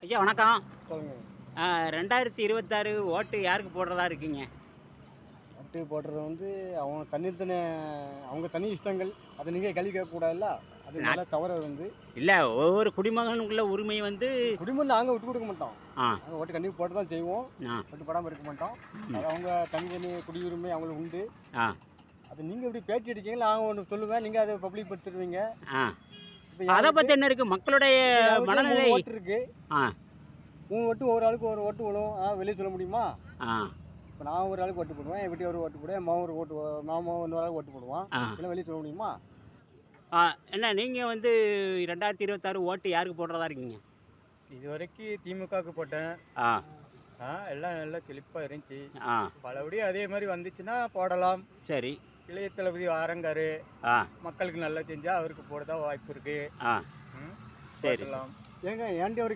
ஐயா வணக்கம். சொல்லுங்க. 2026 ஓட்டு யாருக்கு போடுறதா இருக்கீங்க? ஓட்டு போடுறது வந்து அவங்க அவங்க தனி இஷ்டங்கள். அதை நீங்கள் கேள்வி கேட்கக்கூடாதுல்ல. அது நாட் மேலே தவறு வந்து இல்ல ஒவ்வொரு குடிமகனுக்குள்ள உரிமை வந்து குடிமகன் நாங்கள் விட்டு கொடுக்க மாட்டோம். ஆ, நாங்கள் ஓட்டு கண்டிப்பாக போட்டு தான் செய்வோம். ஆ, ஓட்டு போடாமல் இருக்க மாட்டோம். ம், அது அவங்க தனி குடியுரிமை அவங்களுக்கு உண்டு. ஆ, அது நீங்கள் இப்படி பேட்டி அடிக்கீங்களா, நான் ஒன்று சொல்லுவேன், நீங்கள் அதை பப்ளிக் படுத்துருவீங்க. ஆ. இப்போ அத என்கிட்ட பத்தி என்ன இருக்கு? மக்களுடைய என்கிட்ட மனநிலை. 3 ஓட்டு இருக்குது. ஆ, 3 ஓட்டு ஒரு ஆளுக்கு ஒரு ஓட்டு விழும். வெளியே சொல்ல முடியுமா? ஆ, இப்போ நான் ஒரு ஆளுக்கு ஓட்டு போடுவேன், என் வீட்டு ஒரு ஓட்டு போடுவேன், மாமன் ஒரு மாமன் இன்னொரு ஆளுக்கு ஓட்டு போடுவான். ஆ. இதெல்லாம் வெளியே சொல்ல முடியுமா? ஆ. என்ன நீங்க வந்து 2026 ஓட்டு யாருக்கு போடுறதா இருக்கீங்க? இதுவரைக்கும் திமுகவுக்கு போட்டேன். ஆ, எல்லாம் நல்லா செழிப்பாக இருந்துச்சு. ஆ. பலபடி அதே மாதிரி வந்துச்சுன்னா போடலாம். சரி. இளைய தளபதி ஆரங்காரு ஆ, மக்களுக்கு நல்லா செஞ்சால் அவருக்கு போட தான் வாய்ப்பு இருக்குது. ஆ. சரி. போட்டலாம். ஏங்க என்கிட்ட ஒரு